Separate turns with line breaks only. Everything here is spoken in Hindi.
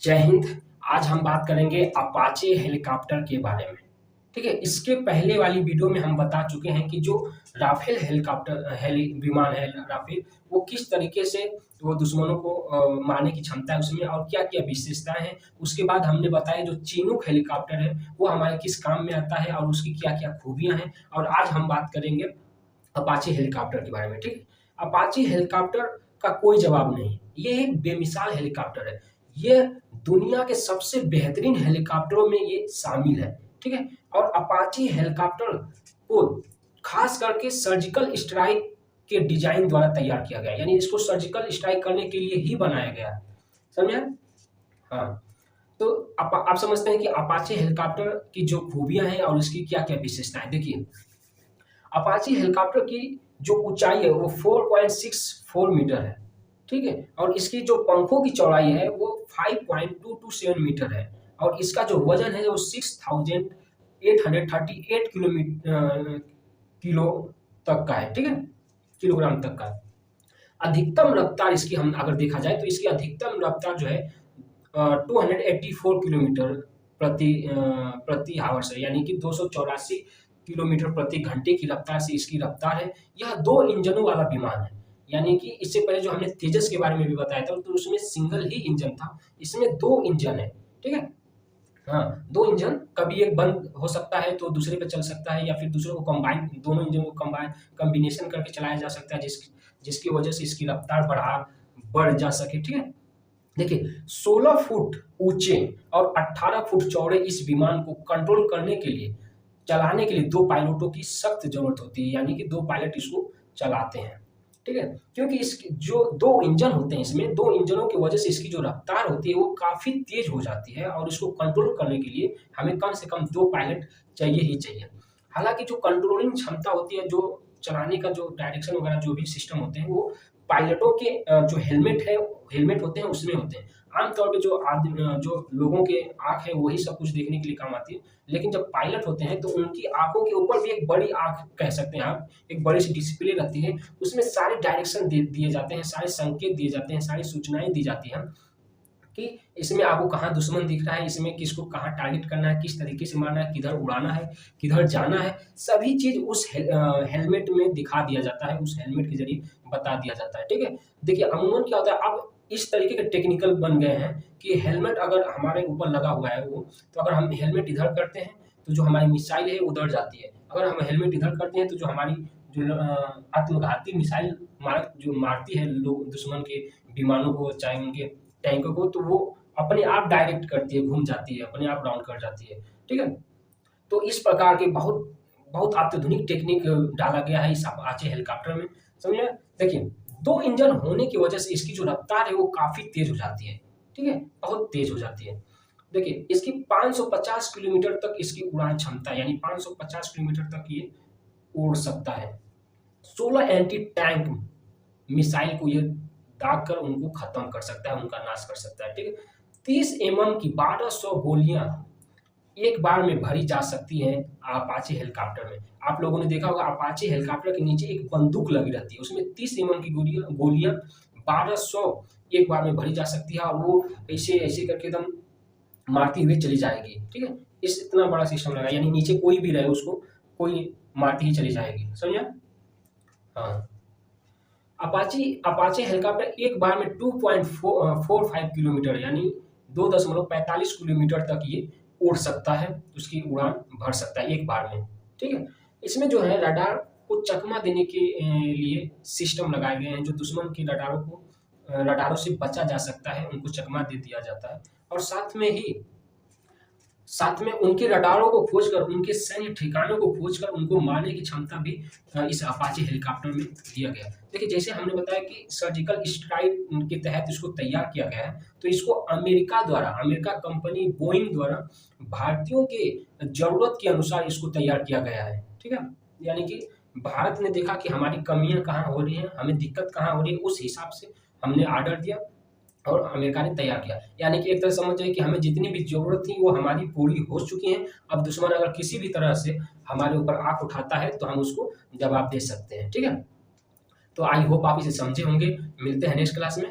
जय हिंद। आज हम बात करेंगे अपाचे हेलीकॉप्टर के बारे में। ठीक है, इसके पहले वाली वीडियो में हम बता चुके हैं कि जो राफेल हेलीकॉप्टर विमान है राफेल, वो किस तरीके से वो दुश्मनों को मारने की क्षमता है उसमें और क्या-क्या विशेषताएं हैं। उसके बाद हमने बताया जो चिनूक हेलीकॉप्टर है वो हमारे किस काम में आता है और उसकी क्या-क्या खूबियां हैं। और आज हम बात करेंगे अपाचे हेलीकॉप्टर के बारे में। ठीक है, अपाचे हेलीकॉप्टर का कोई जवाब नहीं, ये एक बेमिसाल हेलीकॉप्टर है। ये दुनिया के सबसे बेहतरीन हेलीकॉप्टरों में ये शामिल है। ठीक है, और अपाचे हेलीकॉप्टर को खास करके सर्जिकल स्ट्राइक के डिजाइन द्वारा तैयार किया गया है, यानी इसको सर्जिकल स्ट्राइक करने के लिए ही बनाया गया है। समझे? हाँ। तो आप समझते हैं कि अपाचे हेलीकॉप्टर की जो खूबियां हैं और उसकी क्या क्या विशेषताएं। देखिए, अपाची हेलीकॉप्टर की जो ऊंचाई है वो 4.64 मीटर है। ठीक है, और इसकी जो पंखों की चौड़ाई है वो 5.227 मीटर है और इसका जो वजन है वो 6,838 किलो तक का है। ठीक है, किलोग्राम तक का। अधिकतम रफ्तार इसकी हम अगर देखा जाए तो इसकी अधिकतम रफ्तार जो है 284 किलोमीटर प्रति आवर्स है, यानी कि 284 किलोमीटर प्रति घंटे की रफ्तार से इसकी रफ्तार है। यह 2 इंजनों वाला विमान है, यानी कि इससे पहले जो हमने तेजस के बारे में भी बताया था तो उसमें सिंगल ही इंजन था, इसमें 2 इंजन है। ठीक है, हाँ, 2 इंजन, कभी एक बंद हो सकता है तो दूसरे पे चल सकता है या फिर दूसरे को कंबाइन, दोनों इंजन को कॉम्बिनेशन करके चलाया जा सकता है जिसकी वजह से इसकी रफ्तार बढ़ जा सके। ठीक है, देखिए 16 फुट ऊंचे और 18 फुट चौड़े इस विमान को कंट्रोल करने के लिए, चलाने के लिए 2 पायलटों की सख्त जरूरत होती है, यानी कि 2 पायलट इसको चलाते हैं। ठीक है, क्योंकि इसके जो 2 इंजन होते हैं, इसमें 2 इंजनों की वजह से इसकी जो रफ्तार होती है वो काफी तेज हो जाती है और इसको कंट्रोल करने के लिए हमें कम से कम 2 पायलट चाहिए ही चाहिए। हालांकि जो कंट्रोलिंग क्षमता होती है, जो चलाने का जो डायरेक्शन वगैरह जो भी सिस्टम होते हैं वो पायलटों के जो हेलमेट होते हैं उसमें होते हैं। आमतौर पे जो लोगों के आँख है वही सब कुछ देखने के लिए काम आती है, लेकिन जब पायलट होते हैं तो उनकी आँखों के ऊपर भी एक बड़ी आँख कह सकते हैं आप, एक बड़ी-सी डिस्प्ले रहती है, उसमें सारे डायरेक्शन दे दिए जाते हैं, सारे संकेत दिए जाते हैं, सारी सूचनाएँ दी जाती हैं कि इसमें आपको कहाँ दुश्मन दिख रहा है, इसमें किसको कहाँ टारगेट करना है, किस तरीके से मारना है, किधर उड़ाना है, किधर जाना है, सभी चीज़ उस हेलमेट में दिखा दिया जाता है, उस हेलमेट के ज़रिए बता दिया जाता है। ठीक है? देखिए, अमूमन क्या होता है, अब इस तरीके के टेक्निकल बन गए हैं कि हेलमेट अगर हमारे ऊपर लगा हुआ है वो, तो अगर हम हेलमेट इधर करते हैं, तो जो हमारी मिसाइल है उधर जाती है। अगर हम हेलमेट इधर करते हैं, तो जो हमारी आत्मघाती मिसाइल मारती है लोग दुश्मन के विमानों को, चाहे उनके टैंकों को, तो वो अपने आप डायरेक्ट करती है, घूम जाती है, अपने आप राउंड कर जाती है। ठीक है? तो इस प्रकार के बहुत बहुत अत्याधुनिक टेक्निक डाला गया है इस अपाचे हेलीकॉप्टर में। समझे? देखिए, 2 इंजन होने की वजह से इसकी जो रफ्तार है वो काफ़ी तेज़ हो जाती है। ठीक है? बहुत तेज़ हो जाती है। देखिए, इसकी 550 किलोमीटर तक इसकी उड़ान क्षमता है, यानी 550 किलोमीटर तक ये उड़ सकता है। 16 एंटी टैंक मिसाइल को ये दाग कर उनको खत्म कर सकता है, उनका नाश कर सकता है। ठीक है, 30 एमएम की 1200 गोलियां एक बार में भरी जा सकती हैं अपाचे हेलीकॉप्टर में। आप लोगों ने देखा होगा अपाचे हेलीकॉप्टर के नीचे एक बंदूक लगी रहती है, उसमें 30 एमएम की गोलियां 1200 एक बार में भरी जा सकती है और वो ऐसे ऐसे करके एकदम मारती हुई चली जाएगी। ठीक है, इस इतना बड़ा सिस्टम लगा, यानी नीचे कोई भी रहे उसको कोई मारती ही चली जाएगी। समझा? हाँ। अपाचे हेलीकॉप्टर एक बार में 2.45 किलोमीटर यानी 2.45 किलोमीटर तक ये उड़ सकता है, उसकी उड़ान भर सकता है एक बार में। ठीक है, इसमें जो है रडार को चकमा देने के लिए सिस्टम लगाए गए हैं, जो दुश्मन के रडारों से बचा जा सकता है, उनको चकमा दे दिया जाता है और साथ में उनके रडारों को खोजकर, उनके सैन्य ठिकानों को खोजकर उनको मारने की क्षमता भी इस अपाचे हेलीकॉप्टर में दिया गया। देखिए, जैसे हमने बताया कि सर्जिकल स्ट्राइक के तहत इसको तैयार किया गया है, तो इसको अमेरिका कंपनी बोइंग द्वारा भारतीयों के ज़रूरत के अनुसार इसको तैयार किया गया है। ठीक है? यानी कि भारत ने देखा कि हमारी कमियाँ कहाँ हो रही हैं, हमें दिक्कत कहाँ हो रही है, उस हिसाब से हमने ऑर्डर दिया और अमेरिका ने तैयार किया। यानी कि एक तरह समझ जाइए कि हमें जितनी भी ज़रूरत थी वो हमारी पूरी हो चुकी हैं। अब दुश्मन अगर किसी भी तरह से हमारे ऊपर आँख उठाता है तो हम उसको जवाब दे सकते हैं। ठीक है? तो आई होप आप इसे समझे होंगे। मिलते हैं नेक्स्ट क्लास में।